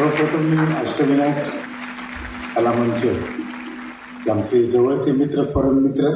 सर्वप्रथम मी अष्टविनायक कलामंच आमचे जवळचे मित्र परममित्र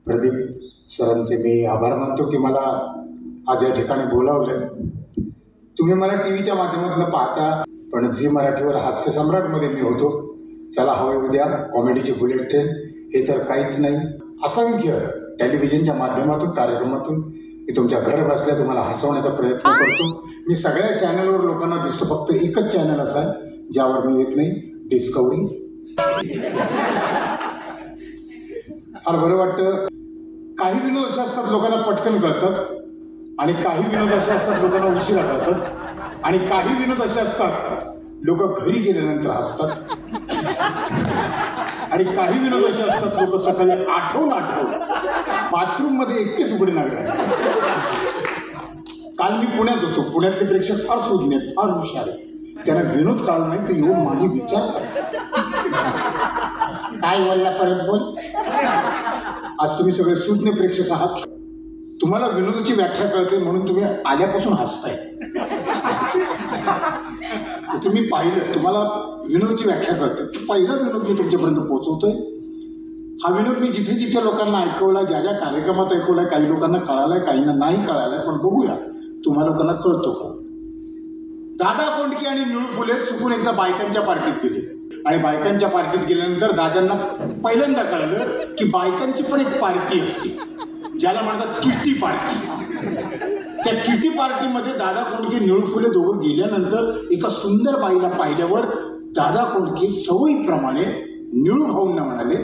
प्रदीप सरांचे मी आभार मानतो की मला आज या ठिकाणी बोलावलं. तुम्ही मला टी व्हीच्या माध्यमातून पाहता, पण झी मराठीवर हास्य सम्राटमध्ये मी होतो. चला हवे उद्या, कॉमेडीची बुलेट ट्रेन, हे तर काहीच नाही. असंख्य टेलिव्हिजनच्या माध्यमातून कार्यक्रमातून मी तुमच्या घर बसल्या तुम्हाला हसवण्याचा प्रयत्न करतो. मी सगळ्या चॅनलवर लोकांना दिसतो, फक्त एकच चॅनल असा आहे ज्यावर मी येत नाही, डिस्कवरी. फार बरं वाटतं. काही विनोद असे असतात लोकांना पटकन कळतात, आणि काही विनोद असे असतात लोकांना उशिरा कळतात, आणि काही विनोद असे असतात लोक घरी गेल्यानंतर हसतात, आणि काही विनोद असे असतात लोक सकाळी आठवून बाथरूम मध्ये एकटेच उघडे लागले असतात. काल मी पुण्यात होतो. पुण्यातले प्रेक्षक फार सुज्ञ आहेत, फार हुशार आहेत. त्यांना विनोद कळला नाही तर येऊन माझी विचारतात, काय बोलला परत बोल. आज तुम्ही सगळे सुज्ञ प्रेक्षक आहात, तुम्हाला विनोदाची व्याख्या कळते म्हणून तुम्ही आल्यापासून हसताय. तुम्ही पाहिलं, तुम्हाला विनोदाची व्याख्या कळते. पहिला विनोद मी तुमच्यापर्यंत पोहोचवतोय. हा विनोद मी जिथे जिथे लोकांना ऐकवला, ज्या ज्या कार्यक्रमात ऐकवलाय, काही लोकांना कळालाय, काहींना नाही कळालाय, पण बघूया तुम्हा लोकांना कळतो का. दादा कोंडके आणि निळू फुले चुकून एकदा बायकांच्या पार्टीत गेले, आणि बायकांच्या पार्टीत गेल्यानंतर दादांना पहिल्यांदा कळलं की बायकांची पण एक पार्टी असते ज्याला म्हणतात किटी पार्टी. त्या किटी पार्टीमध्ये दादा कोंडके निळू फुले दोघं गेल्यानंतर एका सुंदर बाईला पाहिल्यावर दादा कोंडके सवयीप्रमाणे निळू भाऊंना म्हणाले,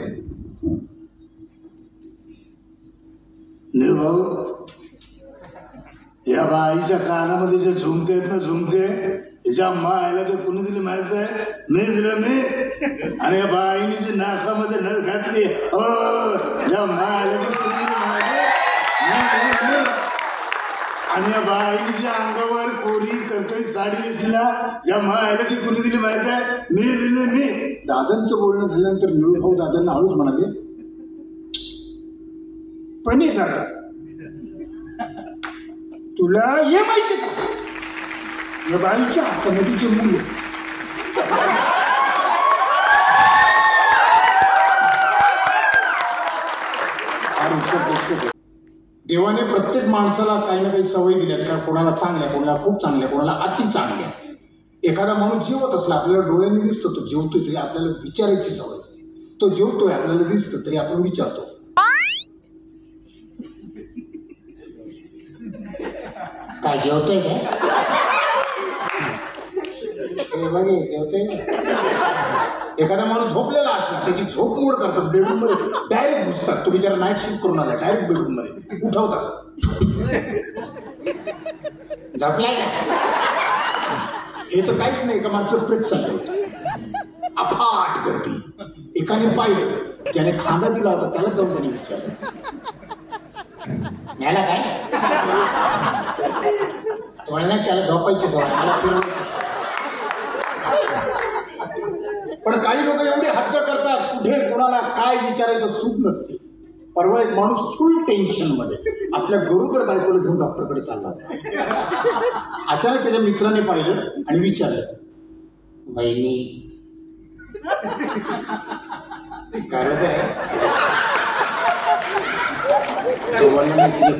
निळू भाऊ, या बाईच्या कानामध्ये जे झुमके आहेत ना, झुमके याच्या मायला ते कुणी दिली माहित आहे? मी दिलं मी. आणि या बाईने जी नाकामध्ये नळ घातली, हो या मायला ते कुणी दिली माहित आहे? आणि या बाईने जी अंगावर कोरी करकरी साडी नेसलीला, या मायला ती कुणी दिली माहित आहे? मी दिली मी. दादांचं बोलणं झाल्यानंतर निळू भाऊ दादांना हळूच म्हणाले, पण दादा तुला हे माहिती का, या बाईच्या हातामध्ये जे मुलं देवाने प्रत्येक माणसाला काही ना काही सवयी दिल्यात का, कोणाला चांगल्या, कोणाला खूप चांगल्या, कोणाला अति चांगल्या. एखादा माणूस जेवत असला, आपल्याला डोळ्यांनी दिसतो तो जेवतोय, तरी आपल्याला विचारायची सवय असते. तो जेवतोय आपल्याला दिसतं तरी आपण विचारतो, काय जेवतोय काय, जेवतोय. एखादा माणूस झोपलेला असला, त्याची झोप मोड करतात, बेडरूम मध्ये डायरेक्ट घुसतात. तो बिचारा नाईट शिफ्ट करून आला, डायरेक्ट बेडरूम मध्ये उठवतात, झोपलाय का. हे तर काहीच नाही, एका माणसाचं प्रेत चाललं होतं, अफाट गर्दी. एकाने पाहिलं, ज्याने खांदा दिला होता त्याला जाऊन त्याने विचारलं, याला काय. तुम्हाला त्याला झोपायची सवय, मला फिरवायची. पण काही लोक एवढी हद्द करतात, कुठे कोणाला काय विचारायचं सूट नसते. परवा एक माणूस फुल टेन्शन मध्ये आपल्या गरोदर बायकोला घेऊन डॉक्टरकडे चालला होता. अचानक त्याच्या मित्राने पाहिलं आणि विचारलं, वहिनी काय आहे.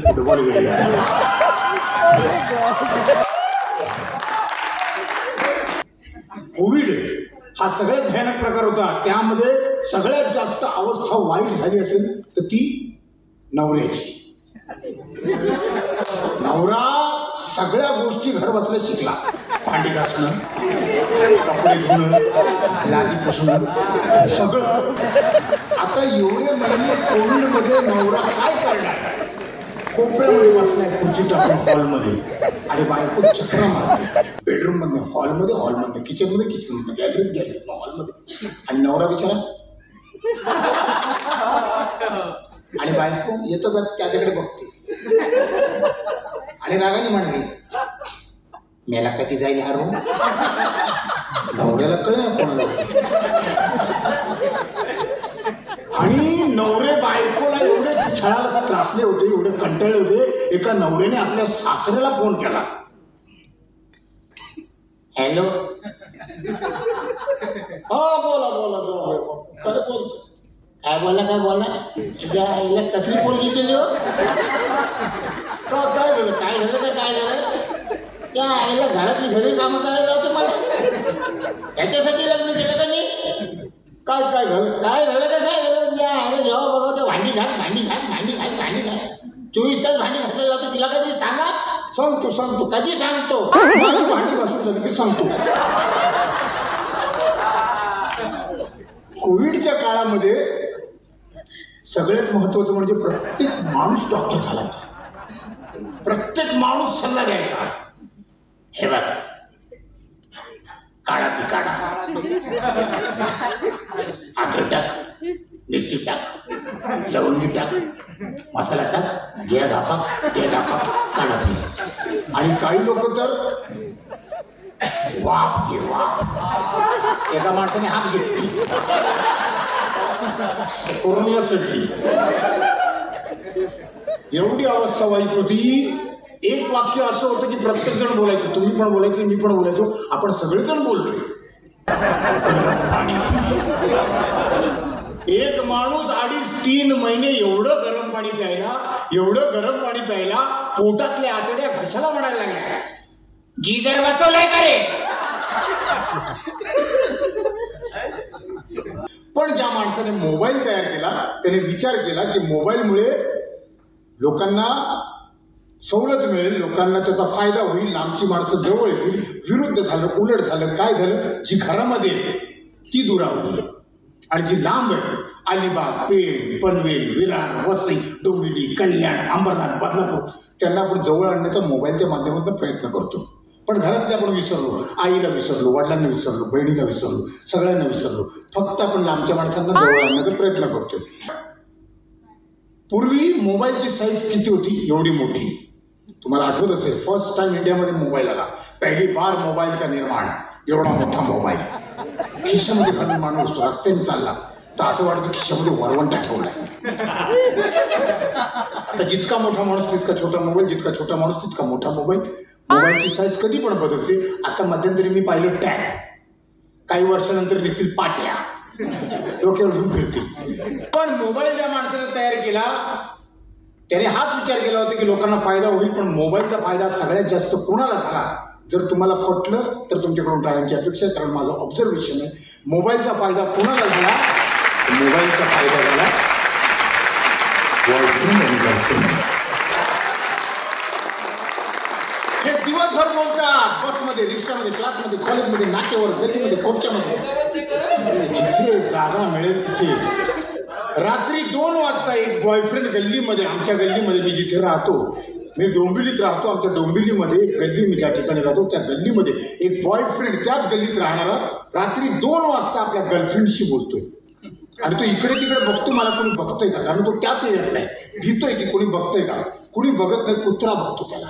फुटबॉल गेला. कोविड हा सगळ्यात भयानक प्रकार होता. त्यामध्ये सगळ्यात जास्त अवस्था वाईट झाली असेल तर ती नवऱ्याची. नवरा सगळ्या गोष्टी घर बसल्या शिकला, भांडी घासणं, कपडे धुणं, लादी पुसणं, सगळं. आता एवढे महिने कोविड मध्ये नवरा काय करणार, कोपऱ्यामध्ये बसलाय खुर्ची टाकून हॉलमध्ये, आणि बायको चक्र मारते बेडरूम मध्ये, हॉलमध्ये, किचन मध्ये, गॅलरीत हॉलमध्ये, आणि नवरा बिचारा आणि बायको येतं जात त्याच्याकडे बघते आणि रागाने म्हणाली, मेला कधी जाईल हा रूम. नवऱ्याला कळलं कोणाला. आणि नवरे बायकोला एवढे छळाला त्रासले होते, एवढे कंटाळले होते. एका नवऱ्याने आपल्या सासऱ्याला फोन केला, हॅलो हा बोला बोला जाऊ काय बोलतो काय बोला तुझ्या आईला कसली पोरगी केली हो काय झालं काय झालं त्या आईला घरातली सगळी कामं करायला होते मला त्याच्यासाठी लग्न केलं का मी काय झालं काय झालं त्या आईला जेव्हा बघा ते भांडी घाल 24 तास भांडी घासायला लावतो तिला कधी सांगतो कधी सांगतो माझी भांडी घासून झाली की सांगतो. कोविडच्या काळामध्ये सगळ्यात महत्वाचं म्हणजे प्रत्येक माणूस डॉक्टर झाला होता. प्रत्येक माणूस सल्ला द्यायचा. हे बघ काढा पी काढा अद्रक टाक मिरची टाक लवंगी टाक मसाला टाक घे धापा काढा पी. आणि काही लोक तर वाफ घे वाफ एका माणसाने हात घेतली कोरोनाला चढली. एवढी अवस्था वाईट होती. एक वाक्य असं होतं की प्रत्येक जण बोलायचं तुम्ही पण बोलायचं मी पण बोलायचो आपण सगळेजण बोललोय गरम पाणी. एक माणूस 2.5-3 महिने एवढं गरम पाणी प्यायला पोटातल्या आतड्या घशाला म्हणायला लागल्या गीजर बसवलाय का रे. पण ज्या माणसाने मोबाईल तयार केला त्याने विचार केला की मोबाईलमुळे लोकांना सवलत मिळेल लोकांना त्याचा फायदा होईल लांबची माणसं जवळ येतील. विरुद्ध झालं उलट झालं काय झालं जी घरामध्ये ती दुरावली आणि जी लांब आहे अलिबाग पेण पनवेल विरार वसई डोंबिवली कल्याण अंबरनाथ बदलापूर त्यांना आपण जवळ आणण्याचा मोबाईलच्या माध्यमातून प्रयत्न करतो. पण घरातले आपण विसरलो आईला विसरलो वडिलांना विसरलो बहिणीला विसरलो सगळ्यांना विसरलो. फक्त आपण लांबच्या माणसांना जवळ आणण्याचा प्रयत्न करतोय. पूर्वी मोबाईलची साईज किती होती एवढी मोठी. तुम्हाला आठवत असेल फर्स्ट टाइम इंडियामध्ये मोबाईल आला पहिली बार मोबाईल का निर्माण. एवढा मोठा मोबाईल खिशामध्ये घालून माणूस रस्त्याने चालला तर असं वाटतं खिशामध्ये वरवंटा ठेवलाय. आता जितका मोठा माणूस तितका छोटा मोबाईल जितका छोटा माणूस तितका मोठा मोबाईल. मोबाईलची साईज कधी पण बदलते. आता मध्यंतरी मी पाहिलं टॅग काही वर्षानंतर निघतील पाट्या डोक्यावर घेऊन फिरतील. पण मोबाईल ज्या माणसाने तयार केला त्याने हाच विचार केला होता की लोकांना फायदा होईल. पण मोबाईलचा फायदा सगळ्यात जास्त कोणाला झाला. जर तुम्हाला पटलं तर तुमच्याकडून टाळ्यांची अपेक्षा कारण माझं ऑब्झर्वेशन आहे. मोबाईलचा फायदा कोणाला झाला. मोबाईलचा फायदा झाला बॉयफ्रेंड आणि गर्लफ्रेंड. हे दिवसभर बोलतात बसमध्ये रिक्षामध्ये क्लासमध्ये कॉलेजमध्ये नाट्यावर गल्लीमध्ये कोपच्यामध्ये जिथे जागा मिळेल तिथे. रात्री 2 वाजता एक बॉयफ्रेंड गल्लीमध्ये आमच्या गल्लीमध्ये मी जिथे राहतो मी डोंबिवलीत राहतो. आमच्या डोंबिवलीमध्ये एक गल्ली मी ज्या ठिकाणी राहतो त्या गल्लीमध्ये एक बॉयफ्रेंड त्याच गल्लीत राहणारा रात्री 2 वाजता आपल्या गर्लफ्रेंडशी बोलतोय. आणि तो इकडे तिकडे बघतो मला कोणी बघतोय का कारण तो त्याच येत नाही. भीतोय की कोणी बघतोय का. कुणी बघत नाही. कुत्रा बघतो त्याला.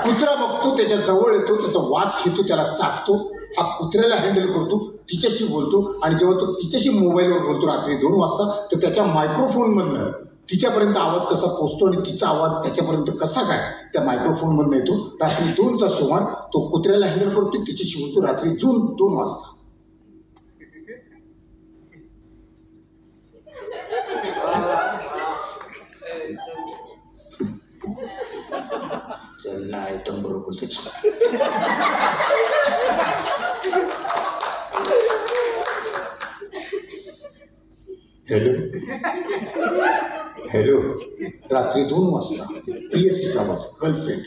कुत्रा बघतो त्याच्या जवळ येतो त्याचा वास घेतो त्याला चाकतो. हा कुत्र्याला हँडल करतो तिच्याशी बोलतो आणि जेव्हा तो तिच्याशी मोबाईलवर बोलतो रात्री 2 वाजता तर त्याच्या मायक्रोफोनमधनं तिच्यापर्यंत आवाज कसा पोचतो आणि तिचा आवाज त्याच्यापर्यंत कसा काय त्या मायक्रोफोनमधनं येतो. रात्री 2चा सुमार तो कुत्र्याला हँडल करतो तिच्याशी बोलतो रात्री 2 वाजता. चल ना आयटम बरोबर हॅलो रात्री 2 वाजता प्रियसीचा आवाज गर्लफ्रेंड.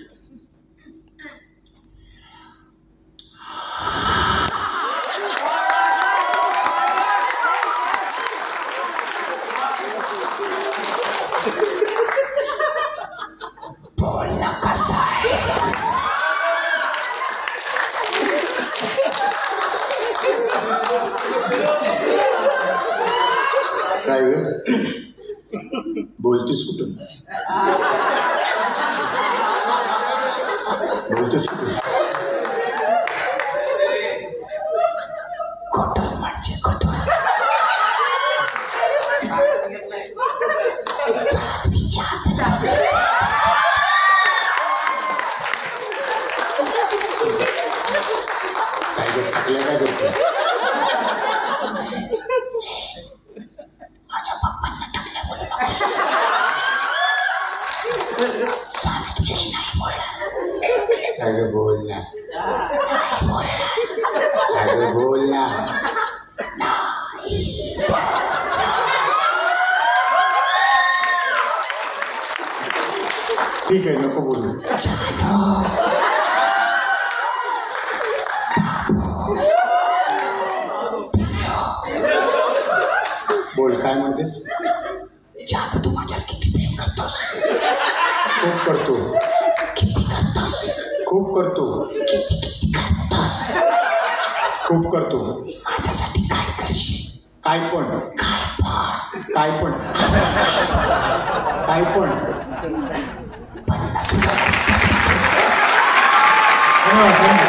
बोलला कसा आहे काय बोलतेस कुठून कठोर म्हणजे कठोर. तुझ्याशी नाही बोलणार. अगं बोल ना, अगं बोल ना. ठीक आहे, नको बोलू. बोल, काय म्हणतेस? जादू, तू माझ्यावर किती प्रेम करतोस? खूप करतो. किती करतोस? खूप करतो. किती करतोस? खूप करतो. माझ्यासाठी काय करशील? काय पण, काय पण, काय पण, काय पण.